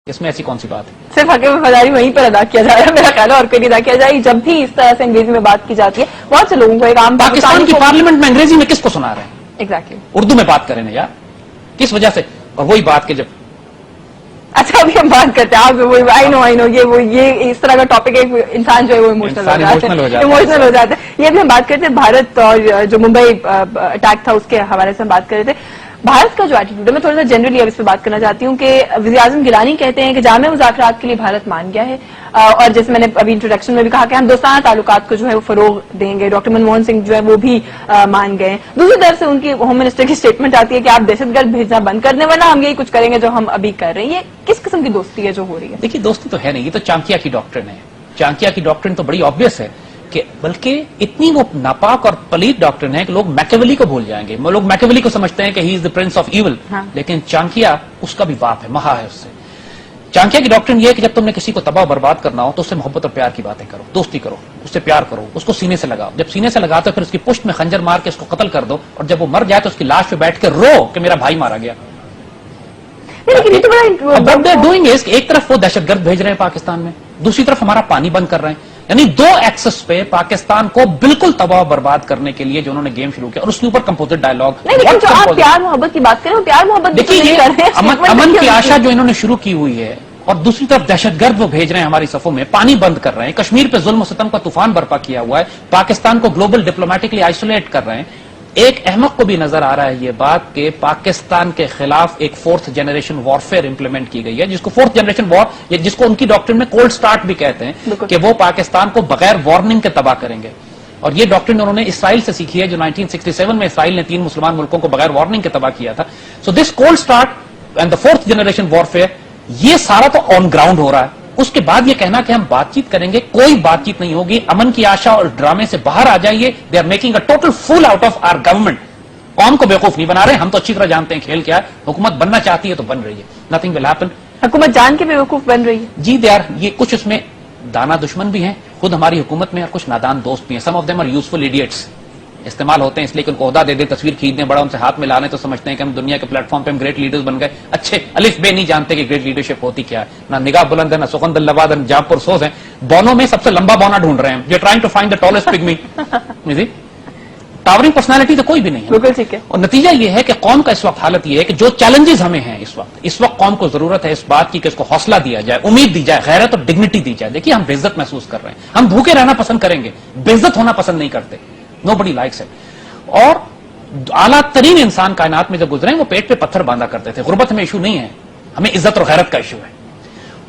اس میں ایسی کون سی بات ہے؟ صرف حق وفاداری وہیں پر ادا کیا جا رہا ہے میرا خیال ہے، اور کوئی نہیں ادا کیا جائے. جب بھی اس طرح سے انگریزی میں بات کی جاتی ہے بہت سے لوگوں کو ایک عام پاکستان کی پارلیمنٹ میں انگریزی میں کس کو سنا رہے ہیں؟ ایگزیکٹلی اردو میں بات کریں یار، کس وجہ سے؟ اور وہی بات کہ جب اچھا ابھی ہم بات کرتے ہیں آپ آئی نو یہ اس طرح کا ٹاپک ہے، انسان جو ہے وہ ایموشنل ہو جاتا ہے. یہ بھی ہم بات کرتے ہیں بھارت اور جو ممبئی اٹیک تھا اس کے حوالے سے ہم بات کر رہے تھے. بھارت کا جو ایٹیٹیوڈ ہے میں تھوڑا سا جنرلی اب اس پہ بات کرنا چاہتی ہوں کہ وزیر اعظم گیلانی کہتے ہیں کہ جامع مذاکرات کے لیے بھارت مان گیا ہے، اور جیسے میں نے ابھی انٹروڈکشن میں بھی کہا کہ ہم دوستانہ تعلقات کو جو ہے وہ فروغ دیں گے. ڈاکٹر منموہن سنگھ جو ہے وہ بھی مان گئے ہیں. دوسری طرف سے ان کی ہوم منسٹر کی اسٹیٹمنٹ آتی ہے کہ آپ دہشت گرد بھیجنا بند کر دیں ورنہ ہم یہی کچھ کریں گے جو ہم ابھی کر رہے ہیں. یہ کس قسم کی دوستی ہے جو ہو رہی ہے؟ دیکھیے دوستی تو ہے نہیں، یہ تو چانکیا کی ڈاکٹرن ہے. چانکیا کی ڈاکٹرن تو بڑی آبویس ہے کہ بلکہ اتنی وہ ناپاک اور پلیت ڈاکٹرن ہے کہ لوگ میکیولی کو بھول جائیں گے. لوگ میکیولی کو سمجھتے ہیں کہ ہی از دا پرنس آف ایول، لیکن چانکیا اس کا بھی باپ ہے، مہا ہے اس سے. چانکیا کی ڈاکٹرن یہ ہے کہ جب تم نے کسی کو تباہ برباد کرنا ہو تو اس سے محبت اور پیار کی باتیں کرو، دوستی کرو، اس سے پیار کرو، اس کو سینے سے لگاؤ. جب سینے سے لگاتے ہو پھر اس کی پشت میں خنجر مار کے اس کو قتل کر دو، اور جب وہ مر جائے تو اس کی لاش پہ بیٹھ کے رو کہ میرا بھائی مارا گیا. ایک طرف وہ دہشت گرد بھیج رہے ہیں پاکستان میں، دوسری طرف ہمارا پانی بند کر رہے ہیں. یعنی دو ایکسس پہ پاکستان کو بالکل تباہ برباد کرنے کے لیے جو انہوں نے گیم شروع کیا، اور اس کے اوپر کمپوزٹ ڈائلاگ. لیکن جو آپ پیار محبت کی بات کریں پیار محبت دیکھیے امن کی آشا جو انہوں نے شروع کی ہوئی ہے، اور دوسری طرف دہشت گرد وہ بھیج رہے ہیں ہماری صفوں میں، پانی بند کر رہے ہیں، کشمیر پہ ظلم و ستم کا طوفان برپا کیا ہوا ہے، پاکستان کو گلوبل ڈپلومیٹکلی آئسولیٹ کر رہے ہیں. ایک احمق کو بھی نظر آ رہا ہے یہ بات کہ پاکستان کے خلاف ایک فورتھ جنریشن وارفیئر امپلیمنٹ کی گئی ہے، جس کو فورتھ جنریشن وار، جس کو ان کی ڈاکٹرن میں کولڈ سٹارٹ بھی کہتے ہیں، کہ وہ پاکستان کو بغیر وارننگ کے تباہ کریں گے. اور یہ ڈاکٹرن انہوں نے اسرائیل سے سیکھی ہے، جو 1967 میں اسرائیل نے 3 مسلمان ملکوں کو بغیر وارننگ کے تباہ کیا تھا. So this cold start and the fourth generation warfare, یہ سارا تو آن گراؤنڈ ہو رہا ہے. اس کے بعد یہ کہنا کہ ہم بات چیت کریں گے، کوئی بات چیت نہیں ہوگی. امن کی آشا اور ڈرامے سے باہر آ جائیے. They are making a total fool out of our government. قوم کو بیوقوف نہیں بنا رہے، ہم تو اچھی طرح جانتے ہیں کھیل کیا ہے. حکومت بننا چاہتی ہے تو بن رہی ہے، نتھنگ ول ہیپن. حکومت جان کے بیوقوف بن رہی ہے. جی دے آر، یہ کچھ اس میں دانا دشمن بھی ہیں خود ہماری حکومت میں، اور کچھ نادان دوست بھی ہیں. Some of them are useful idiots, استعمال ہوتے ہیں اس لیے کہ ان کو عہدہ دے دے، تصویر کھینچنے بڑا ان سے ہاتھ میں لانے تو سمجھتے ہیں کہ ہم دنیا کے پلیٹ فارم پہ ہم گریٹ لیڈرز بن گئے. اچھے الف بے نہیں جانتے کہ گریٹ لیڈرشپ ہوتی کیا ہے. نہ نگاہ بلند ہے، نہ سخن دل لباد، نہ جاب پر سوز ہیں. بونوں میں سب سے لمبا بونا ڈھونڈ رہے ہیں. You trying to find the tallest pygmy. Towering personality تو کوئی بھی نہیں ہے. بالکل ٹھیک ہے. اور نتیجہ یہ ہے کہ قوم کا اس وقت حالت یہ ہے کہ جو چیلنجز ہمیں ہیں اس وقت قوم کو ضرورت ہے اس بات کی کہ اس کو حوصلہ دیا جائے، امید دی جائے، غیرت اور ڈگنیٹی دی جائے. دیکھیے ہم بے عزت محسوس کر رہے ہیں، ہم بھوکے رہنا پسند کریں گے، بے عزت ہونا پسند نہیں کرتے. نو بڈی لائکس اٹ. اور اعلیٰ ترین انسان کائنات میں جب گزرے وہ پیٹ پہ پتھر باندھا کرتے تھے. غربت ہمیں ایشو نہیں ہے، ہمیں عزت اور غیرت کا ایشو ہے.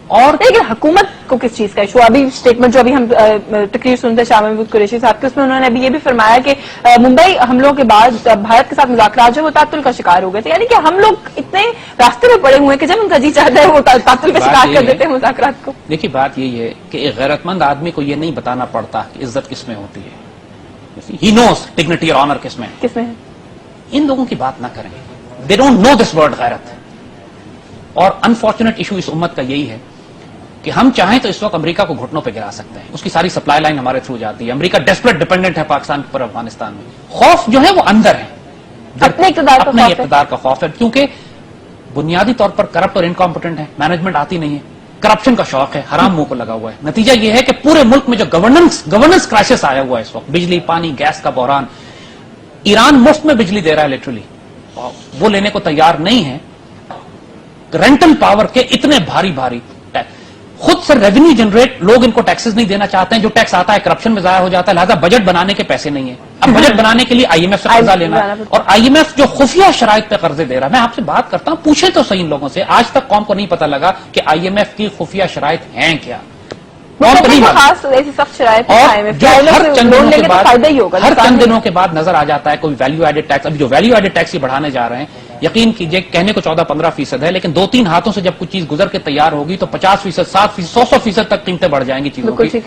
اور لیکن حکومت کو کس چیز کا ایشو؟ ابھی اسٹیٹمنٹ جو ابھی ہم تقریر سنتے شاہ محمود قریشی صاحب کی، اس میں انہوں نے ابھی یہ بھی فرمایا کہ ممبئی حملوں کے بعد بھارت کے ساتھ مذاکرات جو وہ تعطل کا شکار ہو گئے تھے. یعنی کہ ہم لوگ اتنے راستے میں پڑے ہوئے ہیں کہ جب ان کا جی چاہتا ہے وہ تعطل کا شکار کر دیتے ہیں مذاکرات کو. دیکھیے بات یہی ہے کہ ایک غیرت مند آدمی کو یہ نہیں بتانا پڑتا کہ عزت کس میں ہوتی ہے. ہی نوز ڈگنیٹی اور آنر کس میں ہے. ان لوگوں کی بات نہ کریں، they don't know this word غیرت. اور انفارچونیٹ ایشو اس امت کا یہی ہے کہ ہم چاہیں تو اس وقت امریکہ کو گھٹنوں پہ گرا سکتے ہیں، اس کی ساری سپلائی لائن ہمارے تھرو جاتی ہے. امریکہ ڈیسپریٹ ڈیپینڈنٹ ہے پاکستان پر، افغانستان میں. خوف جو ہے وہ اندر ہے، اپنے اقتدار کا خوف ہے، کیونکہ بنیادی طور پر کرپٹ اور انکمپٹنٹ ہے، مینجمنٹ آتی نہیں ہے، کرپشن کا شوق ہے، حرام منہ کو لگا ہوا ہے. نتیجہ یہ ہے کہ پورے ملک میں جو گورننس کرائسس آیا ہوا ہے اس وقت، بجلی پانی گیس کا بحران. ایران مفت میں بجلی دے رہا ہے لٹرلی، وہ لینے کو تیار نہیں ہے. رینٹل پاور کے اتنے بھاری خود سے ریونیو جنریٹ، لوگ ان کو ٹیکسز نہیں دینا چاہتے ہیں. جو ٹیکس آتا ہے کرپشن میں ضائع ہو جاتا ہے، لہذا بجٹ بنانے کے پیسے نہیں ہیں. اب بجٹ بنانے کے لیے آئی ایم ایف سے قرضہ لینا ہے، اور آئی ایم ایف جو خفیہ شرائط پہ قرضے دے رہا ہے. میں آپ سے بات کرتا ہوں، پوچھیں تو صحیح ان لوگوں سے، آج تک قوم کو نہیں پتا لگا کہ آئی ایم ایف کی خفیہ شرائط ہیں کیا. ہر چند دنوں کے بعد نظر آ جاتا ہے کوئی ویلیو ایڈڈ ٹیکس. ابھی جو ویلیو ایڈڈ ٹیکس یہ بڑھانے جا رہے ہیں، یقین کیجئے کہنے کو 14-15% ہے، لیکن 2-3 ہاتھوں سے جب کچھ چیز گزر کے تیار ہوگی تو 50%، 7%، 100% تک قیمتیں بڑھ جائیں گی چیزوں کی.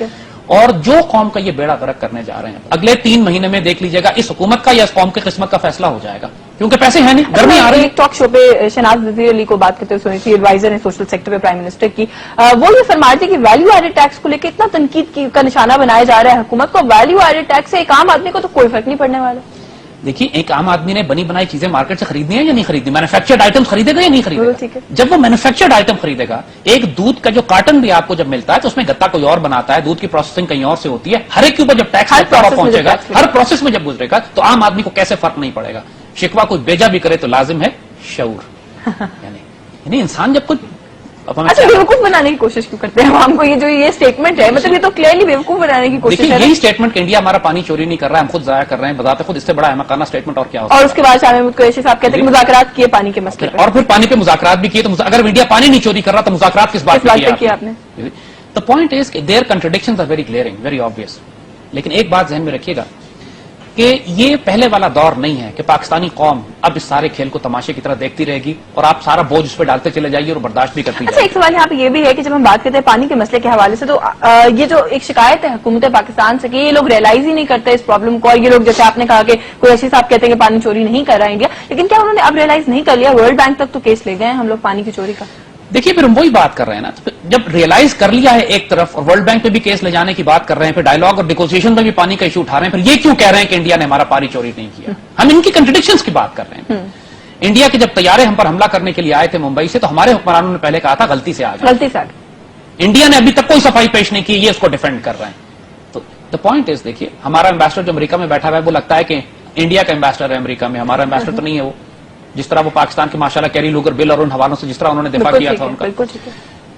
اور جو قوم کا یہ بیڑا غرق کرنے جا رہے ہیں اگلے 3 مہینے میں دیکھ لیجیے گا، اس حکومت کا یا اس قوم کی قسمت کا فیصلہ ہو جائے گا، کیونکہ پیسے ہیں نہیں. گرمی آ رہی ہے. ٹاک شو پہ شہناز وزیر علی کو بات کرتے ہوئے سنی تھی، ایڈوائزر ہیں سوشل سیکٹر پہ پرائم منسٹر کی. وہ یہ فرما رہے تھے کہ ویلیو ایڈڈ ٹیکس کو لے کے اتنا تنقید کا نشانہ بنایا جا رہا ہے حکومت کو. ویلیو ایڈڈ ٹیکس سے ایک عام آدمی کو تو کوئی فرق نہیں پڑنے والا. دیکھیے ایک عام آدمی نے بنی بنائی چیزیں مارکیٹ سے خریدنی ہے یا نہیں خریدنی, مینوفیکچرڈ آئٹم خریدے گا یا نہیں خریدے گا؟ جب وہ مینوفیکچرڈ آئٹم خریدے گا, ایک دودھ کا جو کارٹن بھی آپ کو جب ملتا ہے تو اس میں گتا کوئی اور بناتا ہے, دودھ کی پروسیسنگ کہیں اور سے ہوتی ہے, ہر ایک کے اوپر جب ٹیکس پہنچے گا, ہر پروسیس میں جب گزرے گا, تو عام آدمی کو کیسے فرق نہیں پڑے گا؟ شکوہ کوئی بیجا بھی کرے تو لازم ہے شعور. یعنی انسان جب کچھ اچھا بیوقوف بنانے کی کوشش کیوں کرتے ہیں عوام کو؟ یہ جو یہ اسٹیٹمنٹ ہے, مطلب یہ تو کلیئرلی بیوقوف بنانے کی کوشش ہے. یہی اسٹیٹمنٹ کہ انڈیا ہمارا پانی چوری نہیں کر رہا ہے, ہم خود ضائع کر رہے ہیں, بذات خود اس سے بڑا احمقانہ اسٹیٹمنٹ اور کیا ہوتا ہے؟ اور اس کے بعد شاہ محمود قریشی صاحب کہتے ہیں کہ مذاکرات کیے پانی کے مسئلے پر, اور پھر پانی پہ مذاکرات بھی کیے. تو اگر انڈیا پانی نہیں چوری کر رہا تو مذاکرات کس بات پہ کیا آپ نے؟ The point is کہ their contradictions are very glaring, very obvious. لیکن ایک بات ذہن میں رکھیے گا کہ یہ پہلے والا دور نہیں ہے کہ پاکستانی قوم اب اس سارے کھیل کو تماشے کی طرح دیکھتی رہے گی اور آپ سارا بوجھ اس پہ ڈالتے چلے جائیے اور برداشت بھی کرتی. اچھا ایک سوال یہاں پہ یہ بھی ہے کہ جب ہم بات کرتے ہیں پانی کے مسئلے کے حوالے سے, تو یہ جو ایک شکایت ہے حکومت پاکستان سے کہ یہ لوگ ریئلائز ہی نہیں کرتے اس پرابلم کو, اور یہ لوگ جیسے آپ نے کہا کہ قریشی صاحب کہتے ہیں کہ پانی چوری نہیں کر رہا ہے انڈیا, لیکن کیا انہوں نے اب ریئلائز نہیں کر لیا؟ ورلڈ بینک تک تو کیس لے گئے ہیں ہم لوگ پانی کی چوری کا. دیکھیے پھر ہم وہی بات کر رہے ہیں نا, جب ریئلائز کر لیا ہے ایک طرف اور ورلڈ بینک پہ بھی کیس لے جانے کی بات کر رہے ہیں, پھر ڈائیلاگ اور نیگوشیشن میں بھی پانی کا ایشو اٹھا رہے ہیں, پھر یہ کیوں کہہ رہے ہیں کہ انڈیا نے ہمارا پانی چوری نہیں کیا؟ ہم ان کی کنٹرڈکشنز کی بات کر رہے ہیں. انڈیا کے جب طیارے ہم پر حملہ کرنے کے لیے آئے تھے ممبئی سے, تو ہمارے حکمرانوں نے پہلے کہا تھا غلطی سے آ گئے, غلطی سے آ گئے. انڈیا نے ابھی تک کوئی صفائی پیش نہیں کی, یہ اس کو ڈیفینڈ کر رہے ہیں. تو دا پوائنٹ از, دیکھیے ہمارا امبیسڈر جو امریکہ میں بیٹھا ہوا ہے وہ لگتا ہے کہ انڈیا کا امبیسڈر ہے امریکہ میں, ہمارا امبیسڈر تو نہیں ہے وہ. جس طرح وہ پاکستان کے ماشاءاللہ کیری لوگر بل اور ان حوالوں سے جس طرح انہوں نے دفاع کیا تھا ان کا,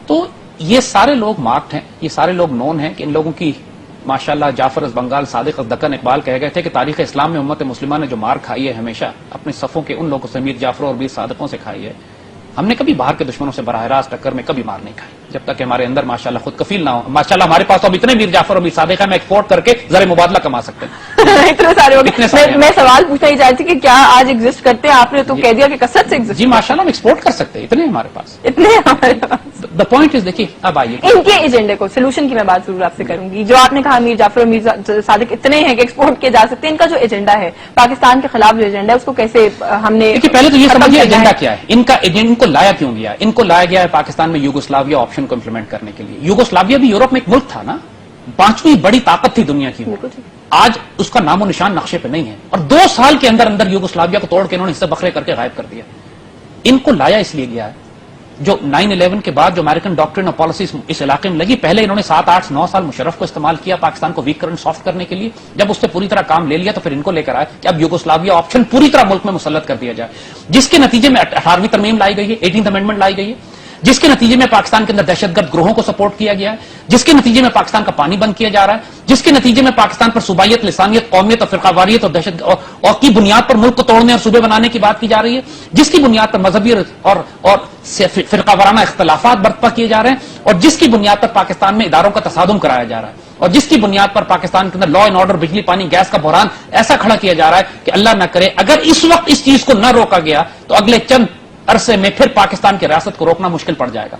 تو یہ سارے لوگ مارکڈ ہیں, یہ سارے لوگ نون ہیں کہ ان لوگوں کی ماشاءاللہ جعفر از بنگال, صادق از دکن اقبال کہہ گئے تھے کہ تاریخ اسلام میں امت مسلمہ نے جو مار کھائی ہے ہمیشہ اپنے صفوں کے ان لوگوں سے, میر جعفر اور میر صادقوں سے کھائی ہے. ہم نے کبھی باہر کے دشمنوں سے براہ راست ٹکر میں کبھی مار نہیں کھائی, جب تک کہ ہمارے اندر ماشاءاللہ خود کفیل نہ ہو. ماشاءاللہ ہمارے پاس تو اب اتنے میر جعفر اور میر صادق ہیں, میں ایکسپورٹ کر کے ذرا مبادلہ کما سکتے ہیں. اتنے سارے میں سوال پوچھنا ہی چاہتی کہ کیا آج ایگزسٹ کرتے ہیں؟ آپ نے تو کہہ دیا کہ کثرت سے ایگزسٹ. جی ماشاءاللہ ہم ایکسپورٹ کر سکتے ہیں, اتنے ہمارے پاس, اتنے ہمارے پاس. دا پوائنٹ از, دیکھیے اب آئیے ان کے ایجنڈے کو, سولوشن کی میں بات ضرور آپ سے کروں گی. جو آپ نے کہا میر جعفر اور میر صادق اتنے ہیں کہ ایکسپورٹ کیے جا سکتے ہیں, ان کا جو ایجنڈا ہے پاکستان کے خلاف جو ایجنڈا ہے اس کو کیسے ہم نے, پہلے تو یہ سمجھیے ایجنڈا کیا ہے ان کا. ایجنڈ کو لایا کیوں گیا؟ ان کو لایا گیا ہے پاکستان میں یوگوسلاویا آپشن کو امپلیمنٹ کرنے کے لیے. یوگوسلاویا بھی یورپ میں ایک ملک تھا نا, 5ویں بڑی طاقت تھی دنیا کی, آج اس کا نام و نشان نقشے پہ نہیں ہے, اور 2 سال کے اندر اندر یوگوسلاویا کو توڑ کے انہوں نے حصے بکھرے کر کے غائب کر دیا. ان کو لایا اس لیے گیا ہے جو 9/11 کے بعد جو امریکن ڈاکٹرن اور پالیسیز اس علاقے میں لگی, پہلے انہوں نے 7, 8, 9 سال مشرف کو استعمال کیا پاکستان کو ویک کرنٹ سافٹ کرنے کے لیے. جب اس سے پوری طرح کام لے لیا تو پھر ان کو لے کر آئے کہ اب یوگوسلاویا آپشن پوری طرح ملک میں مسلط کر دیا جائے, جس کے نتیجے میں 18ویں ترمیم لائی گئی ہے, 18th امینڈمنٹ لائی گئی ہے, جس کے نتیجے میں پاکستان کے اندر دہشت گرد گروہوں کو سپورٹ کیا گیا ہے, جس کے نتیجے میں پاکستان کا پانی بند کیا جا رہا ہے, جس کے نتیجے میں پاکستان پر صوبائیت, لسانیت, قومیت اور فرقہ واریت اور دہشت اور کی بنیاد پر ملک کو توڑنے اور صوبے بنانے کی بات کی جا رہی ہے, جس کی بنیاد پر مذہبی اور فرقہ وارانہ اختلافات برپا کیے جا رہے ہیں, اور جس کی بنیاد پر پاکستان میں اداروں کا تصادم کرایا جا رہا ہے, اور جس کی بنیاد پر پاکستان کے اندر لا اینڈ آرڈر, بجلی, پانی, گیس کا بحران ایسا کھڑا کیا جا رہا ہے کہ اللہ نہ کرے اگر اس وقت اس چیز کو نہ روکا گیا تو اگلے چند عرصے میں پھر پاکستان کی ریاست کو روکنا مشکل پڑ جائے گا.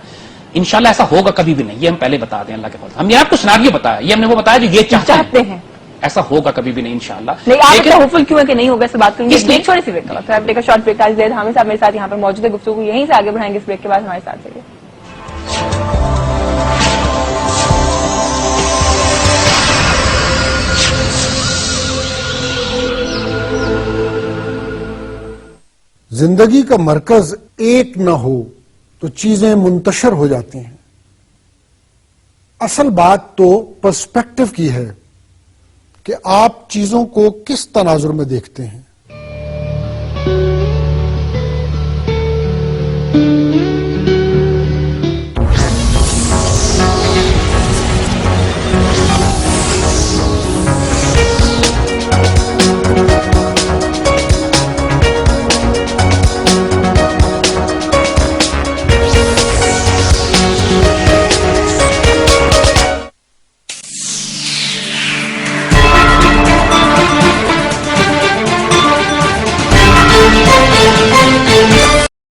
انشاءاللہ ایسا ہوگا کبھی بھی نہیں, یہ ہم پہلے بتا دیں اللہ کے فضل. ہم نے آپ کو سیناریو بتایا, یہ ہم نے وہ بتایا جو یہ چاہتے ہیں, ایسا ہوگا کبھی بھی نہیں انشاءاللہ. لیکن ہوپفل کیوں ہے کہ نہیں ہوگا, اس سے بات کریں گے. ایک چھوٹی سی بریک کا وقت ہے, شارٹ بریک. آج ہمیں صاحب میرے ساتھ یہاں پر موجود ہے, گفتگو یہیں سے آگے بڑھائیں گے. اس بریک کے بعد ہمارے ساتھ رہیے. زندگی کا مرکز ایک نہ ہو تو چیزیں منتشر ہو جاتی ہیں. اصل بات تو پرسپیکٹو کی ہے کہ آپ چیزوں کو کس تناظر میں دیکھتے ہیں.